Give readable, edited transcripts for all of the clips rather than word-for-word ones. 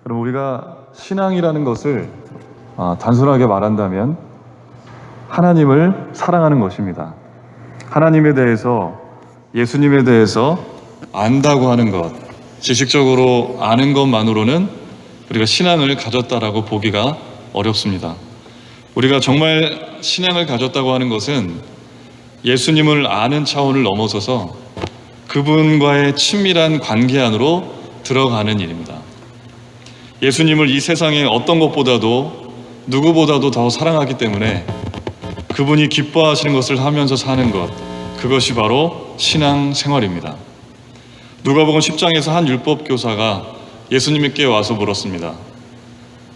그럼 우리가 신앙이라는 것을 단순하게 말한다면 하나님을 사랑하는 것입니다. 하나님에 대해서, 예수님에 대해서 안다고 하는 것, 지식적으로 아는 것만으로는 우리가 신앙을 가졌다라고 보기가 어렵습니다. 우리가 정말 신앙을 가졌다고 하는 것은 예수님을 아는 차원을 넘어서서 그분과의 친밀한 관계 안으로 들어가는 일입니다. 예수님을 이 세상의 어떤 것보다도 누구보다도 더 사랑하기 때문에 그분이 기뻐하시는 것을 하면서 사는 것, 그것이 바로 신앙 생활입니다. 누가복음 10장에서 한 율법교사가 예수님께 와서 물었습니다.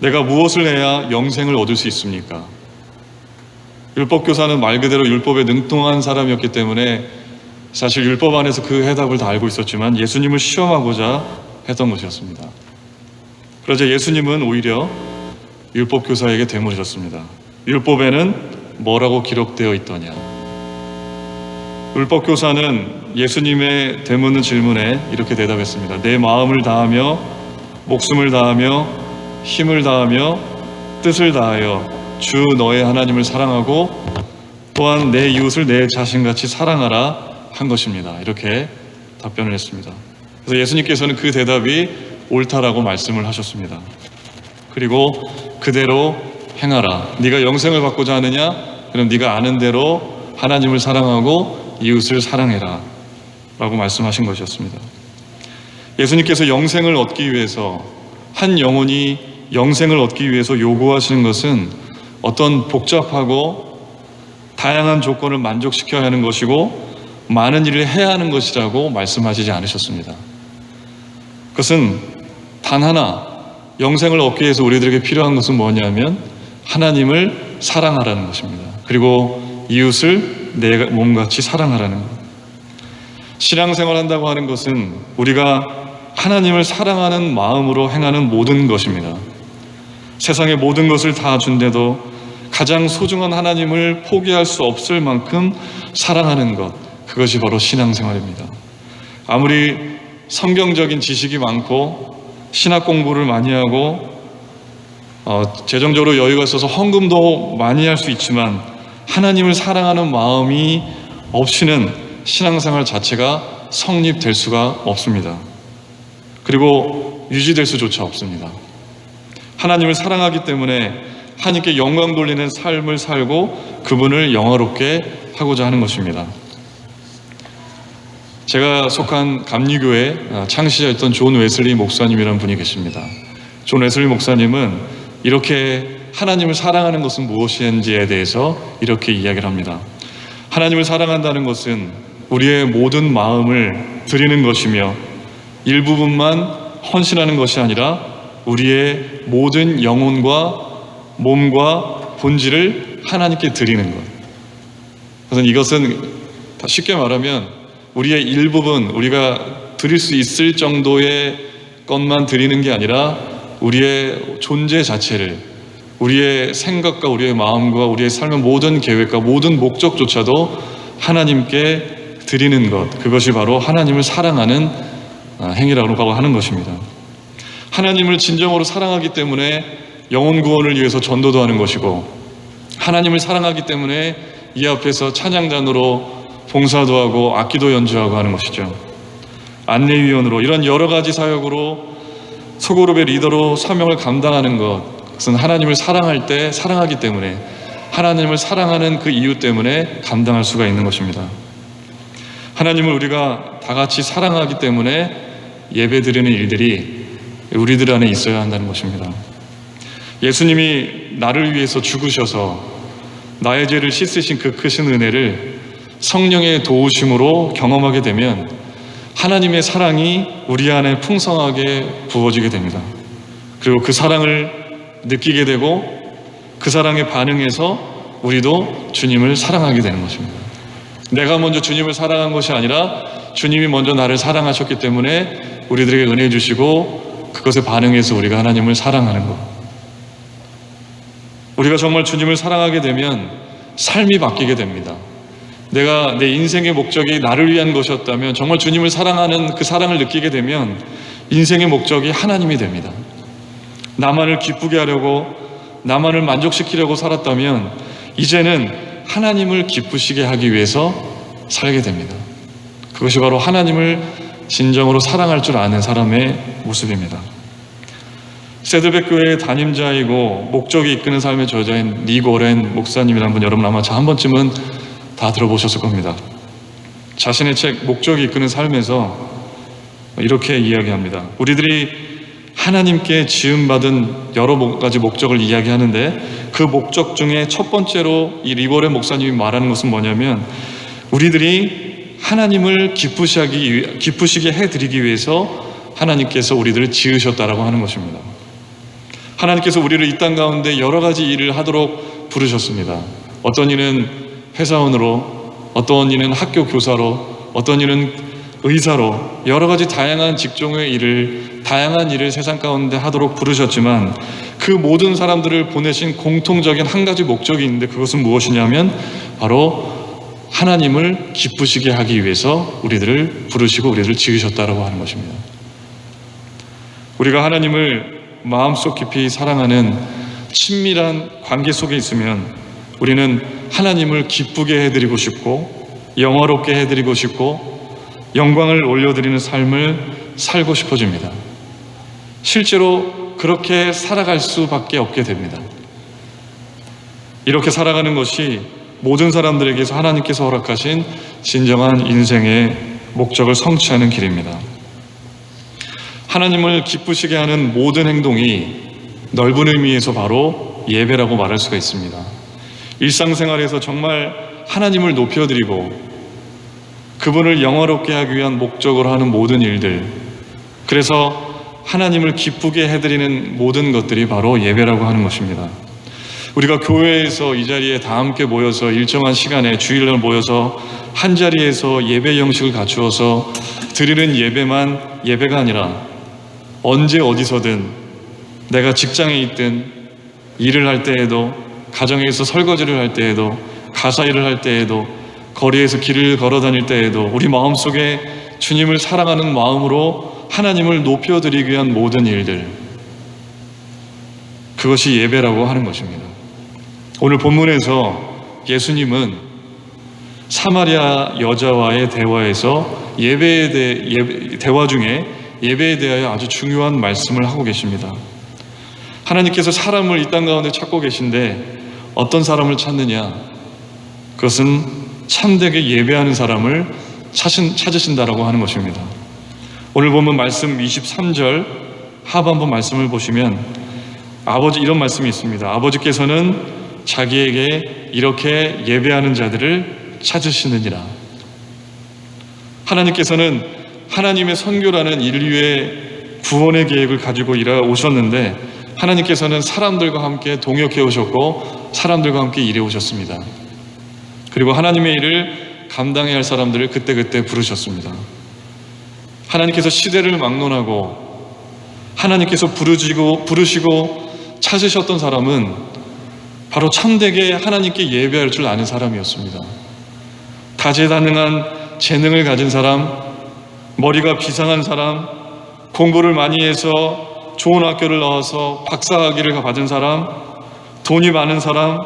내가 무엇을 해야 영생을 얻을 수 있습니까? 율법교사는 말 그대로 율법에 능통한 사람이었기 때문에 사실 율법 안에서 그 해답을 다 알고 있었지만 예수님을 시험하고자 했던 것이었습니다. 그러자 예수님은 오히려 율법교사에게 되물으셨습니다. 율법에는 뭐라고 기록되어 있더냐? 율법교사는 예수님의 되묻는 질문에 이렇게 대답했습니다. 내 마음을 다하며 목숨을 다하며 힘을 다하며 뜻을 다하여 주 너의 하나님을 사랑하고 또한 내 이웃을 내 자신같이 사랑하라 한 것입니다. 이렇게 답변을 했습니다. 그래서 예수님께서는 그 대답이 옳다라고 말씀을 하셨습니다. 그리고 그대로 행하라. 네가 영생을 받고자 하느냐? 그럼 네가 아는 대로 하나님을 사랑하고 이웃을 사랑해라 라고 말씀하신 것이었습니다. 예수님께서 영생을 얻기 위해서, 한 영혼이 영생을 얻기 위해서 요구하시는 것은 어떤 복잡하고 다양한 조건을 만족시켜야 하는 것이고 많은 일을 해야 하는 것이라고 말씀하시지 않으셨습니다. 그것은 단 하나, 영생을 얻기 위해서 우리들에게 필요한 것은 뭐냐면 하나님을 사랑하라는 것입니다. 그리고 이웃을 내 몸같이 사랑하라는 것. 신앙생활 한다고 하는 것은 우리가 하나님을 사랑하는 마음으로 행하는 모든 것입니다. 세상의 모든 것을 다 준데도 가장 소중한 하나님을 포기할 수 없을 만큼 사랑하는 것, 그것이 바로 신앙생활입니다. 아무리 성경적인 지식이 많고 신학 공부를 많이 하고 재정적으로 여유가 있어서 헌금도 많이 할 수 있지만 하나님을 사랑하는 마음이 없이는 신앙생활 자체가 성립될 수가 없습니다. 그리고 유지될 수조차 없습니다. 하나님을 사랑하기 때문에 하나님께 영광 돌리는 삶을 살고 그분을 영화롭게 하고자 하는 것입니다. 제가 속한 감리교회 창시자였던 존 웨슬리 목사님이라는 분이 계십니다. 존 웨슬리 목사님은 이렇게 하나님을 사랑하는 것은 무엇인지에 대해서 이렇게 이야기를 합니다. 하나님을 사랑한다는 것은 우리의 모든 마음을 드리는 것이며 일부분만 헌신하는 것이 아니라 우리의 모든 영혼과 몸과 본질을 하나님께 드리는 것. 그래서 이것은 쉽게 말하면 우리의 일부분, 우리가 드릴 수 있을 정도의 것만 드리는 게 아니라 우리의 존재 자체를, 우리의 생각과 우리의 마음과 우리의 삶의 모든 계획과 모든 목적조차도 하나님께 드리는 것, 그것이 바로 하나님을 사랑하는 행위라고 하는 것입니다. 하나님을 진정으로 사랑하기 때문에 영혼 구원을 위해서 전도도 하는 것이고, 하나님을 사랑하기 때문에 이 앞에서 찬양단으로 봉사도 하고 악기도 연주하고 하는 것이죠. 안내위원으로, 이런 여러 가지 사역으로 소그룹의 리더로 사명을 감당하는 것, 그것은 하나님을 사랑할 때 사랑하기 때문에, 하나님을 사랑하는 그 이유 때문에 감당할 수가 있는 것입니다. 하나님을 우리가 다 같이 사랑하기 때문에 예배드리는 일들이 우리들 안에 있어야 한다는 것입니다. 예수님이 나를 위해서 죽으셔서 나의 죄를 씻으신 그 크신 은혜를 성령의 도우심으로 경험하게 되면 하나님의 사랑이 우리 안에 풍성하게 부어지게 됩니다. 그리고 그 사랑을 느끼게 되고 그 사랑에 반응해서 우리도 주님을 사랑하게 되는 것입니다. 내가 먼저 주님을 사랑한 것이 아니라 주님이 먼저 나를 사랑하셨기 때문에 우리들에게 은혜 주시고 그것에 반응해서 우리가 하나님을 사랑하는 것. 우리가 정말 주님을 사랑하게 되면 삶이 바뀌게 됩니다. 내가 내 인생의 목적이 나를 위한 것이었다면, 정말 주님을 사랑하는 그 사랑을 느끼게 되면 인생의 목적이 하나님이 됩니다. 나만을 기쁘게 하려고, 나만을 만족시키려고 살았다면 이제는 하나님을 기쁘시게 하기 위해서 살게 됩니다. 그것이 바로 하나님을 진정으로 사랑할 줄 아는 사람의 모습입니다. 세드백 교회의 담임자이고 목적이 이끄는 삶의 저자인 닉 워렌 목사님이라는 분, 여러분 아마 한 번쯤은 다 들어보셨을 겁니다. 자신의 책 목적이 이끄는 삶에서 이렇게 이야기합니다. 우리들이 하나님께 지음받은 여러 가지 목적을 이야기하는데, 그 목적 중에 첫 번째로 이 닉 워렌 목사님이 말하는 것은 뭐냐면, 우리들이 하나님을 기쁘시게 해드리기 위해서 하나님께서 우리들을 지으셨다라고 하는 것입니다. 하나님께서 우리를 이 땅 가운데 여러 가지 일을 하도록 부르셨습니다. 어떤 이는 회사원으로, 어떤 이는 학교 교사로, 어떤 이는 의사로, 여러 가지 다양한 직종의 일을, 다양한 일을 세상 가운데 하도록 부르셨지만, 그 모든 사람들을 보내신 공통적인 한 가지 목적이 있는데, 그것은 무엇이냐면 바로 하나님을 기쁘시게 하기 위해서 우리들을 부르시고 우리들을 지으셨다라고 하는 것입니다. 우리가 하나님을 마음속 깊이 사랑하는 친밀한 관계 속에 있으면 우리는 하나님을 기쁘게 해드리고 싶고, 영화롭게 해드리고 싶고, 영광을 올려드리는 삶을 살고 싶어집니다. 실제로 그렇게 살아갈 수밖에 없게 됩니다. 이렇게 살아가는 것이 모든 사람들에게서 하나님께서 허락하신 진정한 인생의 목적을 성취하는 길입니다. 하나님을 기쁘시게 하는 모든 행동이 넓은 의미에서 바로 예배라고 말할 수가 있습니다. 일상생활에서 정말 하나님을 높여드리고 그분을 영화롭게 하기 위한 목적으로 하는 모든 일들, 그래서 하나님을 기쁘게 해드리는 모든 것들이 바로 예배라고 하는 것입니다. 우리가 교회에서 이 자리에 다 함께 모여서 일정한 시간에 주일날 모여서 한 자리에서 예배 형식을 갖추어서 드리는 예배만 예배가 아니라, 언제 어디서든, 내가 직장에 있든, 일을 할 때에도, 가정에서 설거지를 할 때에도, 가사 일을 할 때에도, 거리에서 길을 걸어 다닐 때에도 우리 마음속에 주님을 사랑하는 마음으로 하나님을 높여드리기 위한 모든 일들, 그것이 예배라고 하는 것입니다. 오늘 본문에서 예수님은 사마리아 여자와의 대화에서 대화 중에 예배에 대하여 아주 중요한 말씀을 하고 계십니다. 하나님께서 사람을 이 땅 가운데 찾고 계신데 어떤 사람을 찾느냐? 그것은 참되게 예배하는 사람을 찾으신다라고 하는 것입니다. 오늘 보면 말씀 23절 하반부 말씀을 보시면 이런 말씀이 있습니다. 아버지께서는 자기에게 이렇게 예배하는 자들을 찾으시느니라. 하나님께서는 하나님의 선교라는 인류의 구원의 계획을 가지고 오셨는데, 하나님께서는 사람들과 함께 동역해 오셨고 사람들과 함께 일해 오셨습니다. 그리고 하나님의 일을 감당해야 할 사람들을 그때그때 부르셨습니다. 하나님께서 시대를 막론하고 하나님께서 부르시고 찾으셨던 사람은 바로 참되게 하나님께 예배할 줄 아는 사람이었습니다. 다재다능한 재능을 가진 사람, 머리가 비상한 사람, 공부를 많이 해서 좋은 학교를 나와서 박사학위를 받은 사람, 돈이 많은 사람,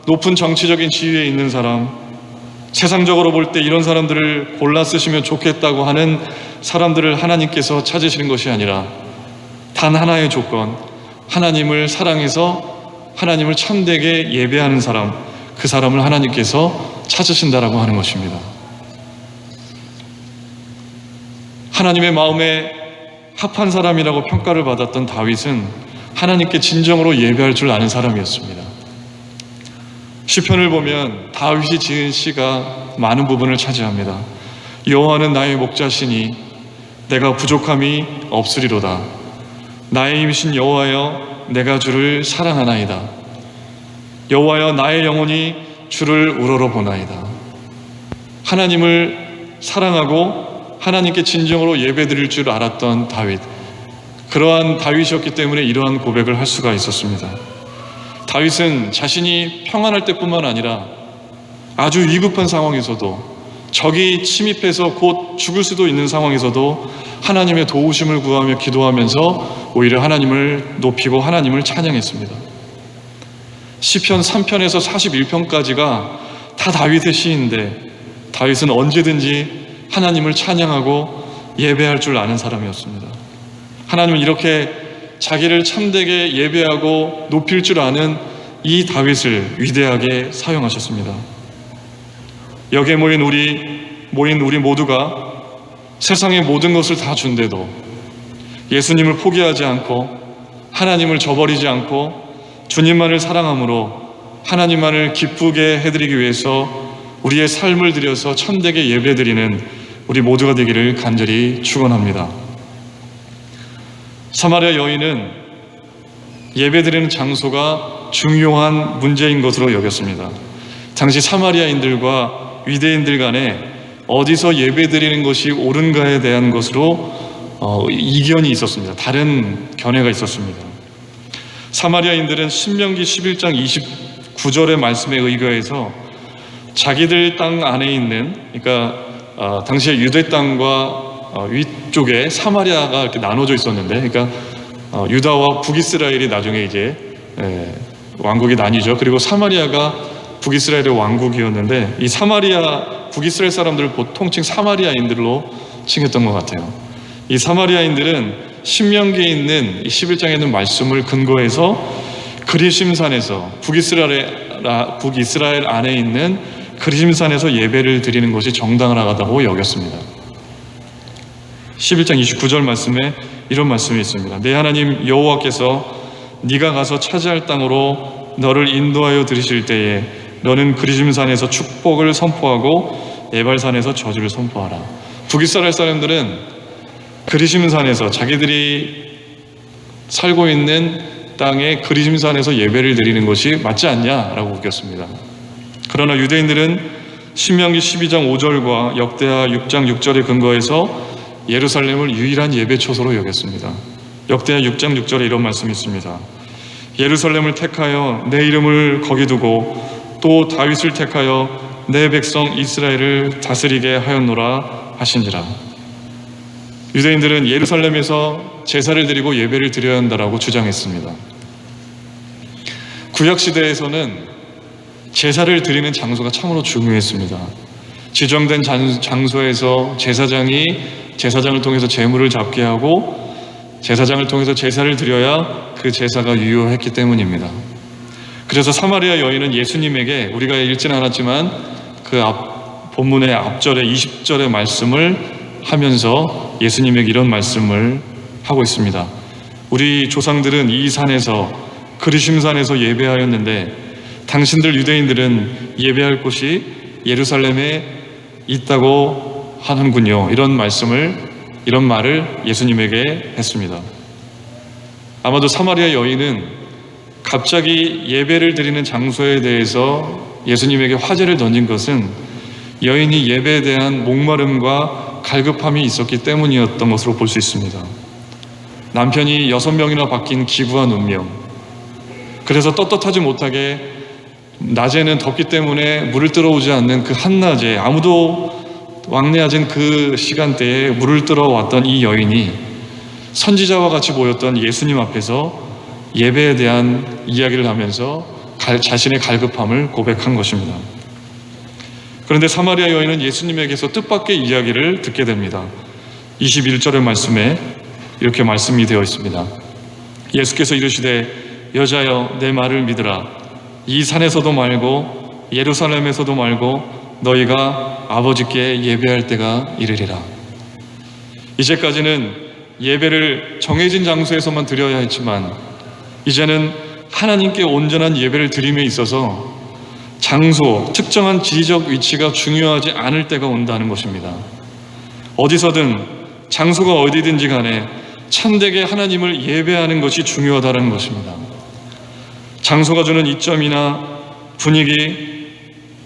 높은 정치적인 지위에 있는 사람, 세상적으로 볼 때 이런 사람들을 골라 쓰시면 좋겠다고 하는 사람들을 하나님께서 찾으시는 것이 아니라 단 하나의 조건, 하나님을 사랑해서 하나님을 참되게 예배하는 사람, 그 사람을 하나님께서 찾으신다라고 하는 것입니다. 하나님의 마음에 합한 사람이라고 평가를 받았던 다윗은 하나님께 진정으로 예배할 줄 아는 사람이었습니다. 시편을 보면 다윗이 지은 시가 많은 부분을 차지합니다. 여호와는 나의 목자시니 내가 부족함이 없으리로다. 나의 힘이신 여호와여, 내가 주를 사랑하나이다. 여호와여, 나의 영혼이 주를 우러러보나이다. 하나님을 사랑하고 하나님께 진정으로 예배드릴 줄 알았던 다윗, 그러한 다윗이었기 때문에 이러한 고백을 할 수가 있었습니다. 다윗은 자신이 평안할 때뿐만 아니라 아주 위급한 상황에서도 적이 침입해서 곧 죽을 수도 있는 상황에서도 하나님의 도우심을 구하며 기도하면서 오히려 하나님을 높이고 하나님을 찬양했습니다. 시편 3편에서 41편까지가 다 다윗의 시인데 다윗은 언제든지 하나님을 찬양하고 예배할 줄 아는 사람이었습니다. 하나님은 이렇게 자기를 참되게 예배하고 높일 줄 아는 이 다윗을 위대하게 사용하셨습니다. 여기에 모인 우리 모두가 세상의 모든 것을 다 준데도 예수님을 포기하지 않고 하나님을 저버리지 않고 주님만을 사랑함으로 하나님만을 기쁘게 해드리기 위해서 우리의 삶을 들여서 참되게 예배드리는 우리 모두가 되기를 간절히 축원합니다. 사마리아 여인은 예배드리는 장소가 중요한 문제인 것으로 여겼습니다. 당시 사마리아인들과 유대인들 간에 어디서 예배드리는 것이 옳은가에 대한 것으로 이견이 있었습니다. 다른 견해가 있었습니다. 사마리아인들은 신명기 11장 29절의 말씀에 의거해서 자기들 땅 안에 있는, 그러니까 당시에 유대 땅과 위쪽에 사마리아가 이렇게 나눠져 있었는데, 그러니까 유다와 북이스라엘이 나중에 이제 왕국이 나뉘죠. 그리고 사마리아가 북이스라엘의 왕국이었는데, 이 북이스라엘 사람들을 보통칭 사마리아인들로 칭했던 것 같아요. 이 사마리아인들은 신명기에 있는 11장에 있는 말씀을 근거해서 그리심산에서 북이스라엘 안에 있는 그리심산에서 예배를 드리는 것이 정당하다고 여겼습니다. 11장 29절 말씀에 이런 말씀이 있습니다. 내 하나님 여호와께서 네가 가서 차지할 땅으로 너를 인도하여 들이실 때에 너는 그리심산에서 축복을 선포하고 에발산에서 저주를 선포하라. 북이스라엘 사람들은 그리심산에서 자기들이 살고 있는 땅에 그리심산에서 예배를 드리는 것이 맞지 않냐라고 우겼습니다. 그러나 유대인들은 신명기 12장 5절과 역대하 6장 6절에 근거해서 예루살렘을 유일한 예배 초소로 여겼습니다. 역대하 6장 6절에 이런 말씀이 있습니다. 예루살렘을 택하여 내 이름을 거기 두고 또 다윗을 택하여 내 백성 이스라엘을 다스리게 하였노라 하시니라. 유대인들은 예루살렘에서 제사를 드리고 예배를 드려야 한다라고 주장했습니다. 구약시대에서는 제사를 드리는 장소가 참으로 중요했습니다. 지정된 장소에서 제사장을 통해서 제물을 잡게 하고 제사장을 통해서 제사를 드려야 그 제사가 유효했기 때문입니다. 그래서 사마리아 여인은 예수님에게, 우리가 읽지는 않았지만 그 본문의 앞절에 20절의 말씀을 하면서 예수님에게 이런 말씀을 하고 있습니다. 우리 조상들은 이 산에서 그리심산에서 예배하였는데 당신들 유대인들은 예배할 곳이 예루살렘에 있다고 하는군요. 이런 말을 예수님에게 했습니다. 아마도 사마리아 여인은 갑자기 예배를 드리는 장소에 대해서 예수님에게 화제를 던진 것은 여인이 예배에 대한 목마름과 갈급함이 있었기 때문이었던 것으로 볼 수 있습니다. 남편이 6명이나 바뀐 기구한 운명, 그래서 떳떳하지 못하게 낮에는 덥기 때문에 물을 들어오지 않는 그 한낮에 아무도 왕래하진 그 시간대에 물을 들어왔던 이 여인이 선지자와 같이 모였던 예수님 앞에서 예배에 대한 이야기를 하면서 자신의 갈급함을 고백한 것입니다. 그런데 사마리아 여인은 예수님에게서 뜻밖의 이야기를 듣게 됩니다. 21절의 말씀에 이렇게 말씀이 되어 있습니다. 예수께서 이르시되 여자여 내 말을 믿으라. 이 산에서도 말고 예루살렘에서도 말고 너희가 아버지께 예배할 때가 이르리라. 이제까지는 예배를 정해진 장소에서만 드려야 했지만 이제는 하나님께 온전한 예배를 드림에 있어서 장소, 특정한 지리적 위치가 중요하지 않을 때가 온다는 것입니다. 어디서든 장소가 어디든지 간에 참되게 하나님을 예배하는 것이 중요하다는 것입니다. 장소가 주는 이점이나 분위기,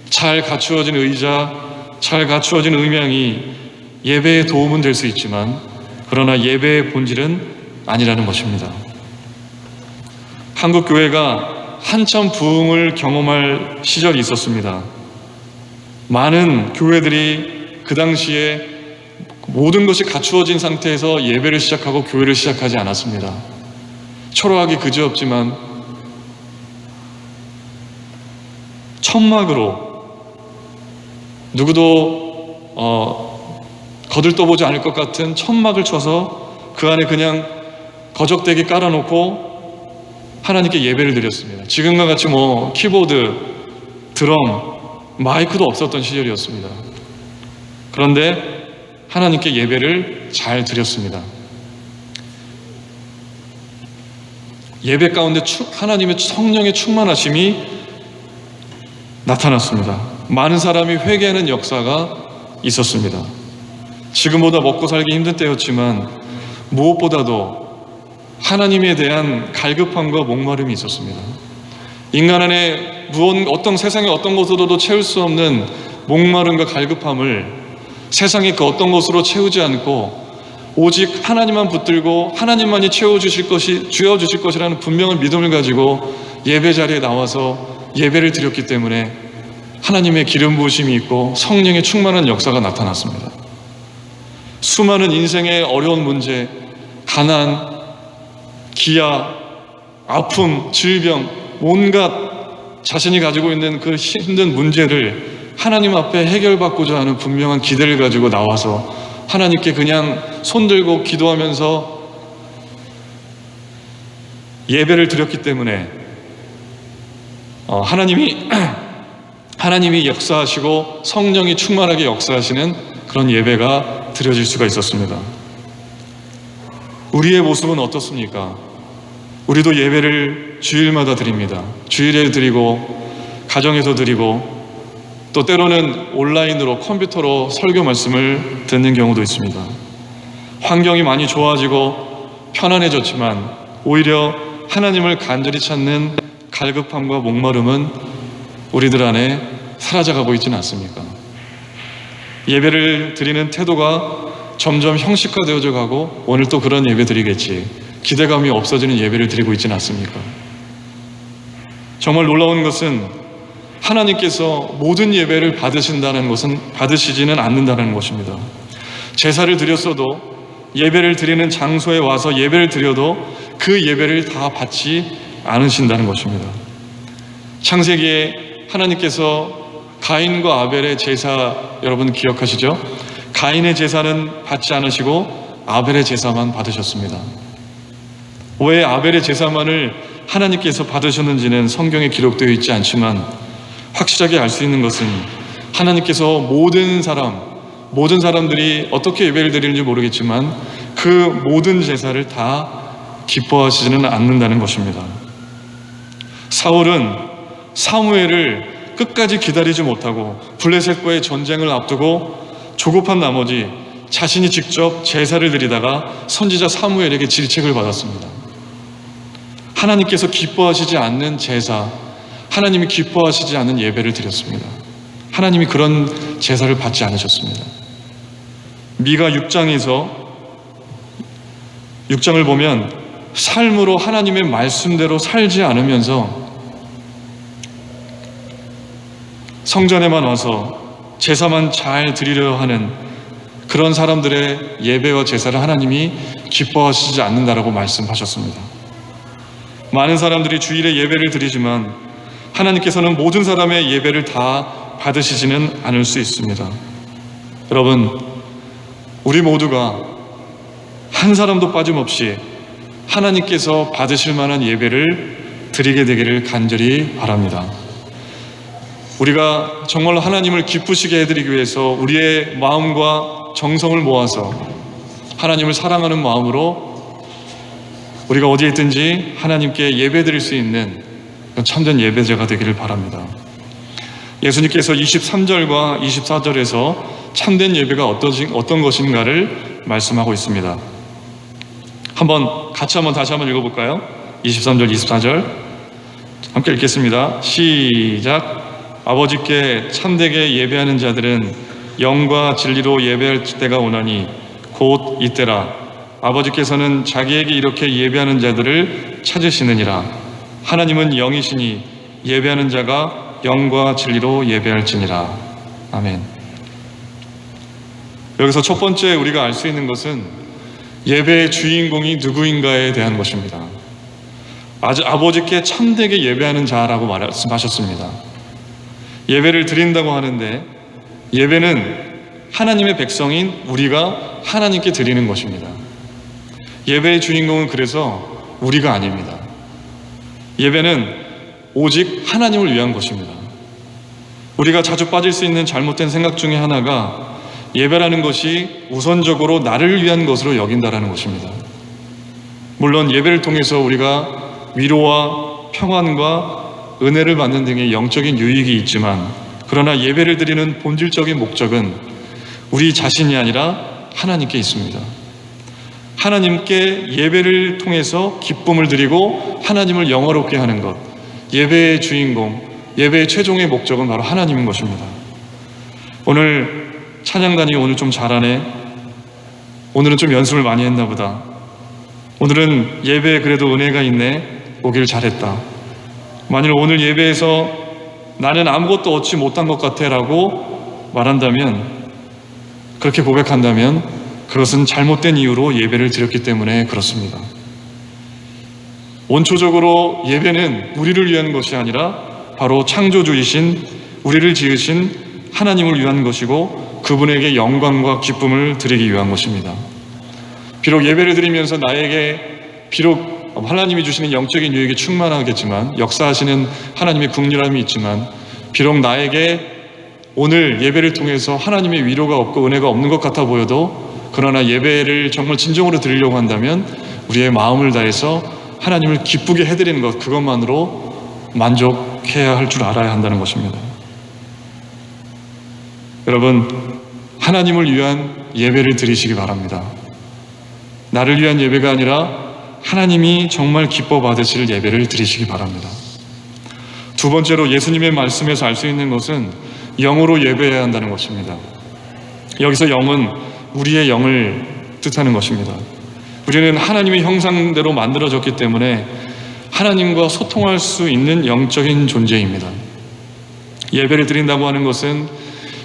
잘 갖추어진 의자, 잘 갖추어진 음향이 예배에 도움은 될 수 있지만 그러나 예배의 본질은 아니라는 것입니다. 한국 교회가 한참 부흥을 경험할 시절이 있었습니다. 많은 교회들이 그 당시에 모든 것이 갖추어진 상태에서 예배를 시작하고 교회를 시작하지 않았습니다. 초라하기 그지없지만 천막으로 누구도 거들떠보지 않을 것 같은 천막을 쳐서 그 안에 그냥 거적대기 깔아놓고 하나님께 예배를 드렸습니다. 지금과 같이 키보드, 드럼, 마이크도 없었던 시절이었습니다. 그런데 하나님께 예배를 잘 드렸습니다. 예배 가운데 하나님의 성령의 충만하심이 나타났습니다. 많은 사람이 회개하는 역사가 있었습니다. 지금보다 먹고 살기 힘든 때였지만 무엇보다도 하나님에 대한 갈급함과 목마름이 있었습니다. 인간 안에 어떤 세상의 어떤 것으로도 채울 수 없는 목마름과 갈급함을 세상의 그 어떤 것으로 채우지 않고 오직 하나님만 붙들고 하나님만이 주어주실 것이라는 분명한 믿음을 가지고 예배 자리에 나와서 예배를 드렸기 때문에 하나님의 기름 부으심이 있고 성령의 충만한 역사가 나타났습니다. 수많은 인생의 어려운 문제, 가난, 기아, 아픔, 질병, 온갖 자신이 가지고 있는 그 힘든 문제를 하나님 앞에 해결받고자 하는 분명한 기대를 가지고 나와서 하나님께 그냥 손들고 기도하면서 예배를 드렸기 때문에 하나님이 역사하시고 성령이 충만하게 역사하시는 그런 예배가 드려질 수가 있었습니다. 우리의 모습은 어떻습니까? 우리도 예배를 주일마다 드립니다. 주일에 드리고 가정에서 드리고 또 때로는 온라인으로 컴퓨터로 설교 말씀을 듣는 경우도 있습니다. 환경이 많이 좋아지고 편안해졌지만 오히려 하나님을 간절히 찾는 갈급함과 목마름은 우리들 안에 사라져가고 있지는 않습니까? 예배를 드리는 태도가 점점 형식화되어져 가고 오늘 또 그런 예배 드리겠지, 기대감이 없어지는 예배를 드리고 있지는 않습니까? 정말 놀라운 것은 하나님께서 모든 예배를 받으시지는 않는다는 것입니다. 제사를 드렸어도 예배를 드리는 장소에 와서 예배를 드려도 그 예배를 다 받지 않으신다는 것입니다. 창세기에 하나님께서 가인과 아벨의 제사 여러분 기억하시죠? 가인의 제사는 받지 않으시고 아벨의 제사만 받으셨습니다. 왜 아벨의 제사만을 하나님께서 받으셨는지는 성경에 기록되어 있지 않지만 확실하게 알 수 있는 것은 하나님께서 모든 사람들이 어떻게 예배를 드리는지 모르겠지만 그 모든 제사를 다 기뻐하시지는 않는다는 것입니다. 사울은 사무엘을 끝까지 기다리지 못하고 블레셋과의 전쟁을 앞두고 조급한 나머지 자신이 직접 제사를 드리다가 선지자 사무엘에게 질책을 받았습니다. 하나님께서 기뻐하시지 않는 제사, 하나님이 기뻐하시지 않는 예배를 드렸습니다. 하나님이 그런 제사를 받지 않으셨습니다. 미가 6장을 보면 삶으로 하나님의 말씀대로 살지 않으면서 성전에만 와서 제사만 잘 드리려 하는 그런 사람들의 예배와 제사를 하나님이 기뻐하시지 않는다라고 말씀하셨습니다. 많은 사람들이 주일에 예배를 드리지만 하나님께서는 모든 사람의 예배를 다 받으시지는 않을 수 있습니다. 여러분, 우리 모두가 한 사람도 빠짐없이 하나님께서 받으실 만한 예배를 드리게 되기를 간절히 바랍니다. 우리가 정말로 하나님을 기쁘시게 해드리기 위해서 우리의 마음과 정성을 모아서 하나님을 사랑하는 마음으로 우리가 어디에 있든지 하나님께 예배 드릴 수 있는 참된 예배자가 되기를 바랍니다. 예수님께서 23절과 24절에서 참된 예배가 어떤 것인가를 말씀하고 있습니다. 다시 한번 읽어볼까요? 23절, 24절 함께 읽겠습니다. 시작. 아버지께 참되게 예배하는 자들은 영과 진리로 예배할 때가 오나니 곧 이때라. 아버지께서는 자기에게 이렇게 예배하는 자들을 찾으시느니라. 하나님은 영이시니 예배하는 자가 영과 진리로 예배할지니라. 아멘. 여기서 첫 번째 우리가 알 수 있는 것은 예배의 주인공이 누구인가에 대한 것입니다. 아버지께 참되게 예배하는 자라고 말씀하셨습니다. 예배를 드린다고 하는데 예배는 하나님의 백성인 우리가 하나님께 드리는 것입니다. 예배의 주인공은 그래서 우리가 아닙니다. 예배는 오직 하나님을 위한 것입니다. 우리가 자주 빠질 수 있는 잘못된 생각 중에 하나가 예배라는 것이 우선적으로 나를 위한 것으로 여긴다라는 것입니다. 물론 예배를 통해서 우리가 위로와 평안과 은혜를 받는 등의 영적인 유익이 있지만, 그러나 예배를 드리는 본질적인 목적은 우리 자신이 아니라 하나님께 있습니다. 하나님께 예배를 통해서 기쁨을 드리고 하나님을 영화롭게 하는 것, 예배의 주인공, 예배의 최종의 목적은 바로 하나님인 것입니다. 오늘 찬양단이 오늘 좀 잘하네, 오늘은 좀 연습을 많이 했나 보다, 오늘은 예배에 그래도 은혜가 있네, 오길 잘했다, 만일 오늘 예배에서 나는 아무것도 얻지 못한 것 같아 라고 말한다면, 그렇게 고백한다면 그것은 잘못된 이유로 예배를 드렸기 때문에 그렇습니다. 원초적으로 예배는 우리를 위한 것이 아니라 바로 창조주이신 우리를 지으신 하나님을 위한 것이고 그분에게 영광과 기쁨을 드리기 위한 것입니다. 비록 예배를 드리면서 나에게 비록 하나님이 주시는 영적인 유익이 충만하겠지만, 역사하시는 하나님의 긍휼함이 있지만, 비록 나에게 오늘 예배를 통해서 하나님의 위로가 없고 은혜가 없는 것 같아 보여도, 그러나 예배를 정말 진정으로 드리려고 한다면 우리의 마음을 다해서 하나님을 기쁘게 해드리는 것, 그것만으로 만족해야 할 줄 알아야 한다는 것입니다. 여러분, 하나님을 위한 예배를 드리시기 바랍니다. 나를 위한 예배가 아니라 하나님이 정말 기뻐 받으실 예배를 드리시기 바랍니다. 두 번째로 예수님의 말씀에서 알 수 있는 것은 영으로 예배해야 한다는 것입니다. 여기서 영은 우리의 영을 뜻하는 것입니다. 우리는 하나님의 형상대로 만들어졌기 때문에 하나님과 소통할 수 있는 영적인 존재입니다. 예배를 드린다고 하는 것은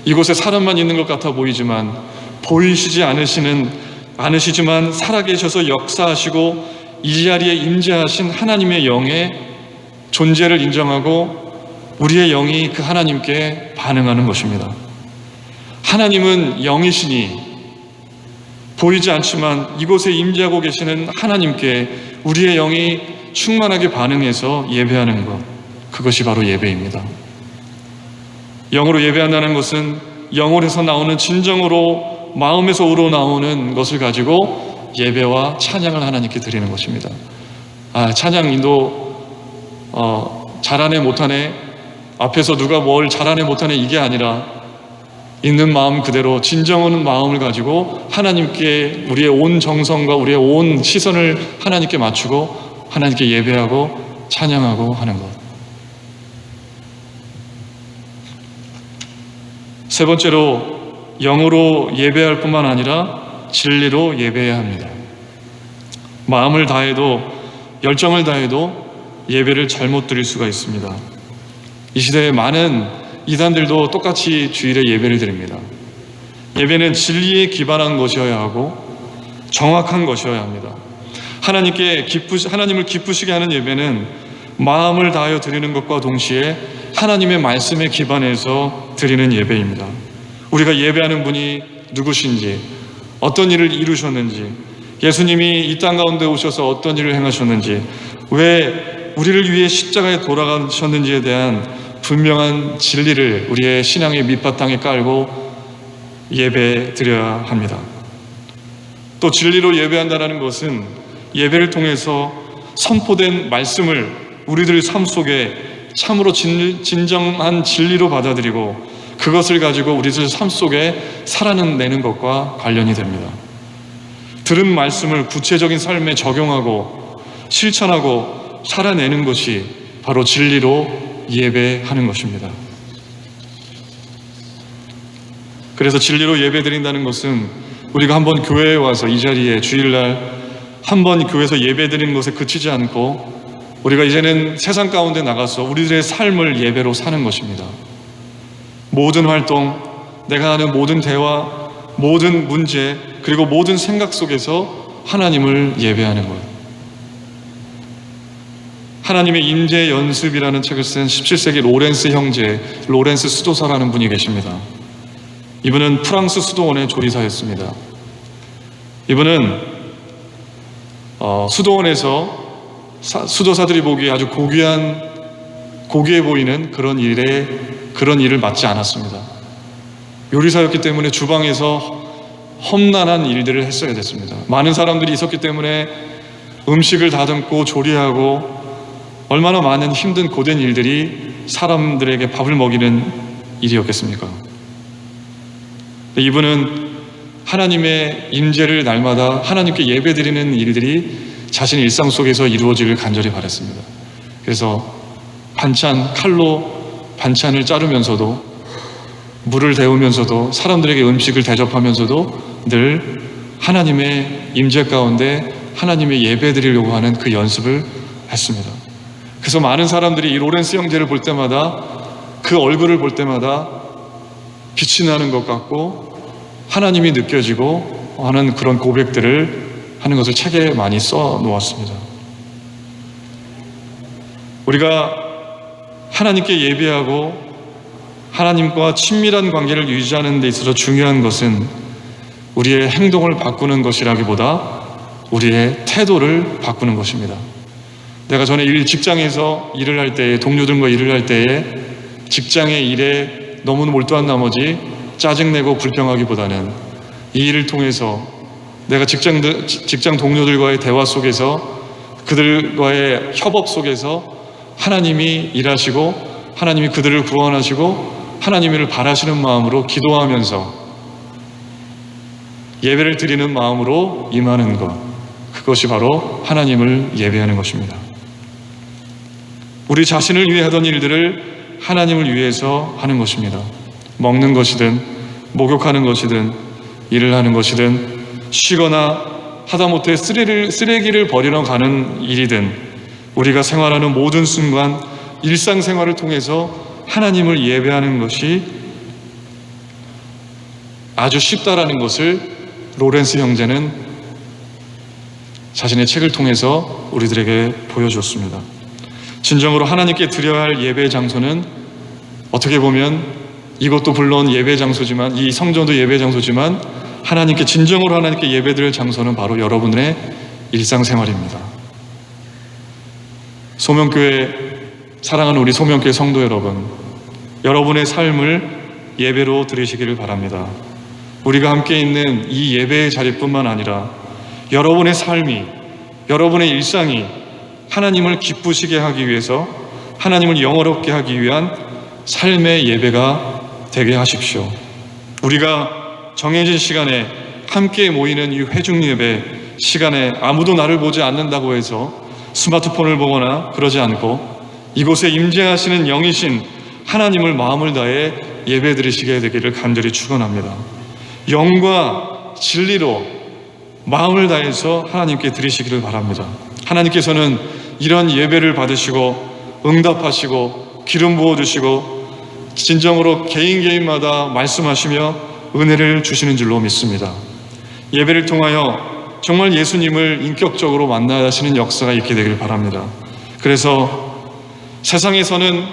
이곳에 사람만 있는 것 같아 보이지만, 보이시지 않으시지만 살아계셔서 역사하시고 이 자리에 임재하신 하나님의 영의 존재를 인정하고 우리의 영이 그 하나님께 반응하는 것입니다. 하나님은 영이시니 보이지 않지만 이곳에 임재하고 계시는 하나님께 우리의 영이 충만하게 반응해서 예배하는 것, 그것이 바로 예배입니다. 영으로 예배한다는 것은 영혼에서 나오는 진정으로 마음에서 우러나오는 것을 가지고 예배와 찬양을 하나님께 드리는 것입니다. 찬양 인도 잘하네 못하네, 앞에서 누가 뭘 잘하네 못하네, 이게 아니라 있는 마음 그대로 진정한 마음을 가지고 하나님께 우리의 온 정성과 우리의 온 시선을 하나님께 맞추고 하나님께 예배하고 찬양하고 하는 것. 세 번째로, 영으로 예배할 뿐만 아니라 진리로 예배해야 합니다. 마음을 다해도 열정을 다해도 예배를 잘못 드릴 수가 있습니다. 이 시대에 많은 이단들도 똑같이 주일에 예배를 드립니다. 예배는 진리에 기반한 것이어야 하고 정확한 것이어야 합니다. 하나님을 기쁘시게 하는 예배는 마음을 다하여 드리는 것과 동시에 하나님의 말씀에 기반해서 드리는 예배입니다. 우리가 예배하는 분이 누구신지, 어떤 일을 이루셨는지, 예수님이 이 땅 가운데 오셔서 어떤 일을 행하셨는지, 왜 우리를 위해 십자가에 돌아가셨는지에 대한 분명한 진리를 우리의 신앙의 밑바탕에 깔고 예배 드려야 합니다. 또 진리로 예배한다는 것은 예배를 통해서 선포된 말씀을 우리들 삶 속에 참으로 진정한 진리로 받아들이고 그것을 가지고 우리들 삶 속에 살아내는 것과 관련이 됩니다. 들은 말씀을 구체적인 삶에 적용하고 실천하고 살아내는 것이 바로 진리로 예배하는 것입니다. 그래서 진리로 예배 드린다는 것은 우리가 한번 교회에 와서 이 자리에 주일날 한번 교회에서 예배 드리는 것에 그치지 않고 우리가 이제는 세상 가운데 나가서 우리들의 삶을 예배로 사는 것입니다. 모든 활동, 내가 하는 모든 대화, 모든 문제 그리고 모든 생각 속에서 하나님을 예배하는 것. 하나님의 임재 연습이라는 책을 쓴 17세기 로렌스 형제, 로렌스 수도사라는 분이 계십니다. 이분은 프랑스 수도원의 조리사였습니다. 이분은 수도원에서 수도사들이 보기에 아주 고귀해 보이는 그런 일을 맡지 않았습니다. 요리사였기 때문에 주방에서 험난한 일들을 했어야 됐습니다. 많은 사람들이 있었기 때문에 음식을 다듬고 조리하고 얼마나 많은 힘든 고된 일들이 사람들에게 밥을 먹이는 일이었겠습니까? 이분은 하나님의 임재를 날마다 하나님께 예배드리는 일들이 자신의 일상 속에서 이루어지길 간절히 바랐습니다. 그래서 칼로 반찬을 자르면서도, 물을 데우면서도, 사람들에게 음식을 대접하면서도 늘 하나님의 임재 가운데 하나님의 예배드리려고 하는 그 연습을 했습니다. 그래서 많은 사람들이 이 로렌스 형제를 볼 때마다, 그 얼굴을 볼 때마다 빛이 나는 것 같고 하나님이 느껴지고 하는 그런 고백들을 하는 것을 책에 많이 써 놓았습니다. 우리가 하나님께 예배하고 하나님과 친밀한 관계를 유지하는 데 있어서 중요한 것은 우리의 행동을 바꾸는 것이라기보다 우리의 태도를 바꾸는 것입니다. 내가 전에 직장에서 일을 할 때에, 동료들과 일을 할 때에 직장의 일에 너무 몰두한 나머지 짜증내고 불평하기보다는 이 일을 통해서 내가 직장 동료들과의 대화 속에서, 그들과의 협업 속에서 하나님이 일하시고 하나님이 그들을 구원하시고 하나님을 바라시는 마음으로 기도하면서 예배를 드리는 마음으로 임하는 것, 그것이 바로 하나님을 예배하는 것입니다. 우리 자신을 위해 하던 일들을 하나님을 위해서 하는 것입니다. 먹는 것이든 목욕하는 것이든 일을 하는 것이든 쉬거나 하다못해 쓰레기를 버리러 가는 일이든 우리가 생활하는 모든 순간 일상생활을 통해서 하나님을 예배하는 것이 아주 쉽다라는 것을 로렌스 형제는 자신의 책을 통해서 우리들에게 보여줬습니다. 진정으로 하나님께 드려야 할 예배 장소는 어떻게 보면 이것도 물론 예배 장소지만, 이 성전도 예배 장소지만, 진정으로 하나님께 예배드릴 장소는 바로 여러분의 일상생활입니다. 소명교회, 사랑하는 우리 소명교회 성도 여러분, 여러분의 삶을 예배로 드리시기를 바랍니다. 우리가 함께 있는 이 예배의 자리뿐만 아니라 여러분의 삶이, 여러분의 일상이 하나님을 기쁘시게 하기 위해서, 하나님을 영화롭게 하기 위한 삶의 예배가 되게 하십시오. 우리가 정해진 시간에 함께 모이는 이 회중 예배 시간에 아무도 나를 보지 않는다고 해서 스마트폰을 보거나 그러지 않고 이곳에 임재하시는 영이신 하나님을 마음을 다해 예배 드리시게 되기를 간절히 축원합니다. 영과 진리로 마음을 다해서 하나님께 드리시기를 바랍니다. 하나님께서는 이런 예배를 받으시고 응답하시고 기름 부어주시고 진정으로 개인마다 말씀하시며 은혜를 주시는 줄로 믿습니다. 예배를 통하여 정말 예수님을 인격적으로 만나시는 역사가 있게 되길 바랍니다. 그래서 세상에서는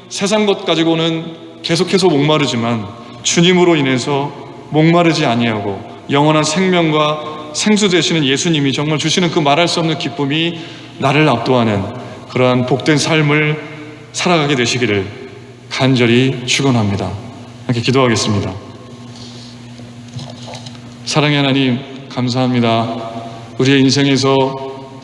세상 것 가지고는 계속해서 목마르지만 주님으로 인해서 목마르지 아니하고 영원한 생명과 생수 되시는 예수님이 정말 주시는 그 말할 수 없는 기쁨이 나를 압도하는 그러한 복된 삶을 살아가게 되시기를 간절히 축원합니다. 함께 기도하겠습니다. 사랑의 하나님, 감사합니다. 우리의 인생에서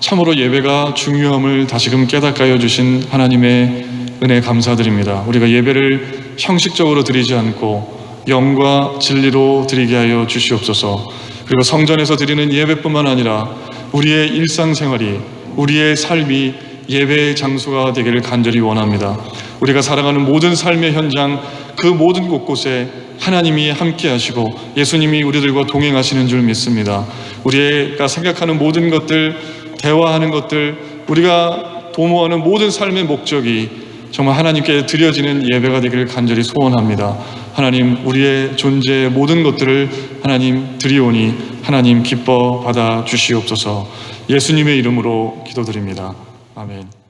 참으로 예배가 중요함을 다시금 깨닫게 하여 주신 하나님의 은혜 감사드립니다. 우리가 예배를 형식적으로 드리지 않고 영과 진리로 드리게 하여 주시옵소서. 그리고 성전에서 드리는 예배뿐만 아니라 우리의 일상생활이, 우리의 삶이 예배의 장소가 되기를 간절히 원합니다. 우리가 살아가는 모든 삶의 현장, 그 모든 곳곳에 하나님이 함께 하시고 예수님이 우리들과 동행하시는 줄 믿습니다. 우리가 생각하는 모든 것들, 대화하는 것들, 우리가 도모하는 모든 삶의 목적이 정말 하나님께 드려지는 예배가 되기를 간절히 소원합니다. 하나님 우리의 존재의 모든 것들을 하나님 드리오니 하나님 기뻐 받아 주시옵소서. 예수님의 이름으로 기도드립니다. 아멘.